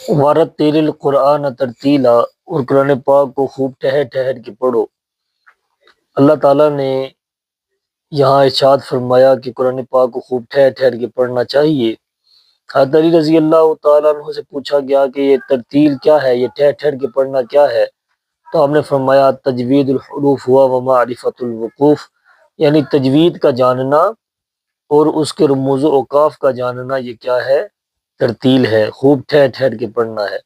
وَرَتِّلِ الْقُرْآنَ تَرْتِیلًا، اور قرآن پاک کو خوب ٹھہر ٹھہر کے پڑھو۔ اللہ تعالیٰ نے یہاں ارشاد فرمایا کہ قرآن پاک کو خوب ٹھہر ٹھہر کے پڑھنا چاہیے۔ حضرت علی رضی اللہ تعالیٰ عنہ سے پوچھا گیا کہ یہ ترتیل کیا ہے، یہ ٹھہر ٹھہر کے پڑھنا کیا ہے؟ تو ہم نے فرمایا تجوید الحروف ہوا و معرفت الوقوف، یعنی تجوید کا جاننا اور اس کے رموز و اوقاف کا جاننا، یہ کیا ہے؟ ترتیل ہے، خوب ٹھہر ٹھہر کے پڑھنا ہے۔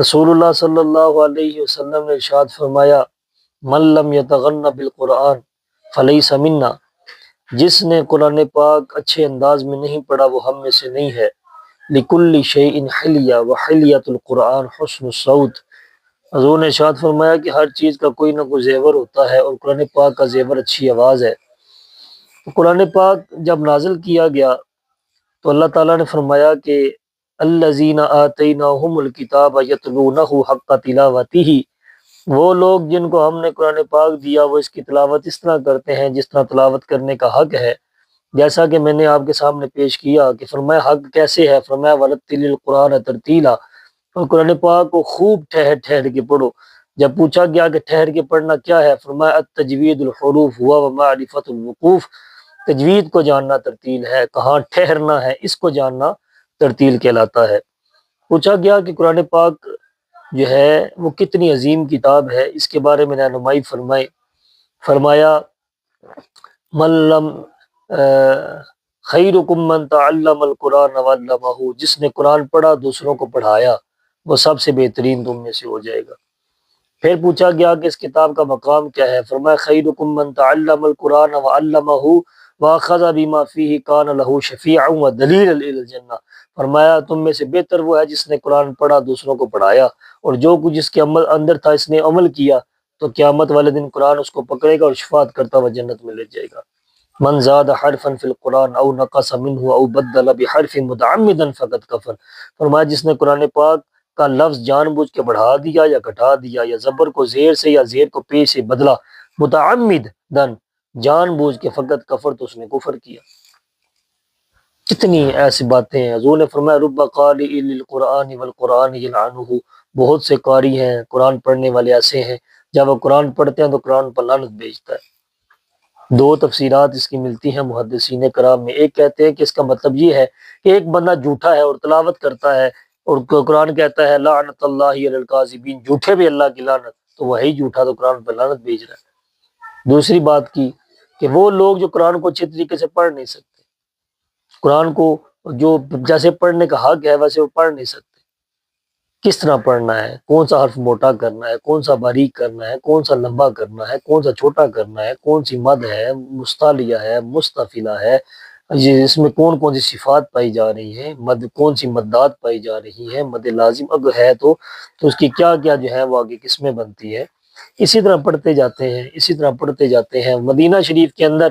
رسول اللہ صلی اللہ علیہ وسلم نے ارشاد فرمایا من لم یتغن بالقرآن فلیس منا، جس نے قرآن پاک اچھے انداز میں نہیں پڑھا وہ ہم میں سے نہیں ہے۔ لکل شیء حلیہ وحلیۃ القرآن حسن الصوت، حضور نے ارشاد فرمایا کہ ہر چیز کا کوئی نہ کوئی زیور ہوتا ہے، اور قرآن پاک کا زیور اچھی آواز ہے۔ قرآن پاک جب نازل کیا گیا تو اللہ تعالیٰ نے فرمایا کہ الذین آتیناہم الکتاب یتلونہ حق تلاوتہ، وہ لوگ جن کو ہم نے قرآن پاک دیا وہ اس کی تلاوت اس طرح کرتے ہیں جس طرح تلاوت کرنے کا حق ہے۔ جیسا کہ میں نے آپ کے سامنے پیش کیا کہ فرمایا حق کیسے ہے، فرمایا وَرَتِّلِ الْقُرْآنَ تَرْتِیلًا، اور قرآن پاک کو خوب ٹھہر ٹھہر کے پڑھو۔ جب پوچھا گیا کہ ٹھہر کے پڑھنا کیا ہے، فرمایا التجوید الحروف ہوا و معرفت الوقوف، تجوید کو جاننا ترتیل ہے، کہاں ٹھہرنا ہے اس کو جاننا ترتیل کہلاتا ہے۔ پوچھا گیا کہ قرآن پاک جو ہے وہ کتنی عظیم کتاب ہے، اس کے بارے میں رہنمائی فرمایا من لم خیرکم من تعلم القرآن وعلمہ، جس نے قرآن پڑھا دوسروں کو پڑھایا وہ سب سے بہترین تم میں سے ہو جائے گا۔ پھر پوچھا گیا کہ اس کتاب کا مقام کیا ہے، فرمایا خیرکم من تعلم القرآن وعلمہ واخذ بما فیہ کان لہ شفیعا ودلیلا الی الجنہ، فرمایا تم میں سے بہتر وہ ہے جس نے قرآن پڑھا دوسروں کو پڑھایا، اور جو کچھ اس کے اندر تھا اس نے عمل کیا تو قیامت والے دن قرآن اس کو پکڑے گا اور شفاعت کرتا ہوا جنت میں لے جائے گا۔ من زاد حرفا فی القرآن او نقص منہ او بدل بحرف متعمدا فقد کفر، فرمایا جس نے قرآن پاک کا لفظ جان بوجھ کے بڑھا دیا یا گھٹا دیا، یا زبر کو زیر سے یا زیر کو پے سے بدلا، متعمدن جان بوجھ کے، فقط کفر تو اس نے کفر کیا۔ کتنی ایسی باتیں ہیں۔ حضور نے فرمایا رب قارئ للقرآن والقرآن یلعنہ، بہت سے قاری ہیں قرآن پڑھنے والے ایسے ہیں جب وہ قرآن پڑھتے ہیں تو قرآن پر لعنت بھیجتا ہے۔ دو تفسیرات اس کی ملتی ہیں محدثین کرام میں۔ ایک کہتے ہیں کہ اس کا مطلب یہ ہے کہ ایک بندہ جھوٹا ہے اور تلاوت کرتا ہے اور قرآن کہتا ہے لعنت اللہ علی الکاذبین، جھوٹے بھی اللہ کی لعنت، تو وہی جھوٹا تو قرآن پر لعنت بھیج رہا ہے۔ دوسری بات کی کہ وہ لوگ جو قرآن کو اچھے طریقے سے پڑھ نہیں سکتے، قرآن کو جو جیسے پڑھنے کا حق ہے ویسے وہ پڑھ نہیں سکتے، کس طرح پڑھنا ہے، کون سا حرف موٹا کرنا ہے، کون سا باریک کرنا ہے، کون سا لمبا کرنا ہے، کون سا چھوٹا کرنا ہے، کون سی مد ہے، مستعلیہ ہے، مستفیلہ ہے، اس میں کون کون سی صفات پائی جا رہی ہیں، مد کون سی مدات پائی جا رہی ہیں، مد لازم اگر ہے تو اس کی کیا کیا جو ہے وہ آگے قسمیں بنتی ہے۔ اسی طرح پڑھتے جاتے ہیں۔ مدینہ شریف کے اندر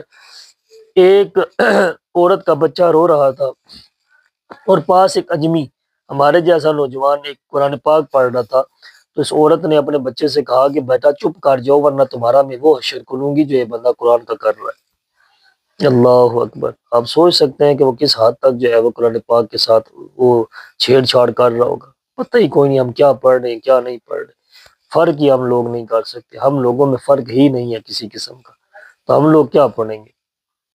ایک عورت کا بچہ رو رہا تھا اور پاس ایک اجمی ہمارے جیسا نوجوان ایک قرآن پاک پڑھ رہا تھا، تو اس عورت نے اپنے بچے سے کہا کہ بیٹا چپ کر جاؤ ورنہ تمہارا میں وہ حشر کروں گی جو یہ بندہ قرآن کا کر رہا ہے۔ اللہ اکبر، آپ سوچ سکتے ہیں کہ وہ کس حد تک جو ہے وہ قرآن پاک کے ساتھ وہ چھیڑ چھاڑ کر رہا ہوگا۔ پتہ ہی کوئی نہیں ہم کیا پڑھ رہے ہیں کیا نہیں پڑھ رہے، فرق ہی ہم لوگ نہیں کر سکتے، ہم لوگوں میں فرق ہی نہیں ہے کسی قسم کا، تو ہم لوگ کیا پڑھیں گے۔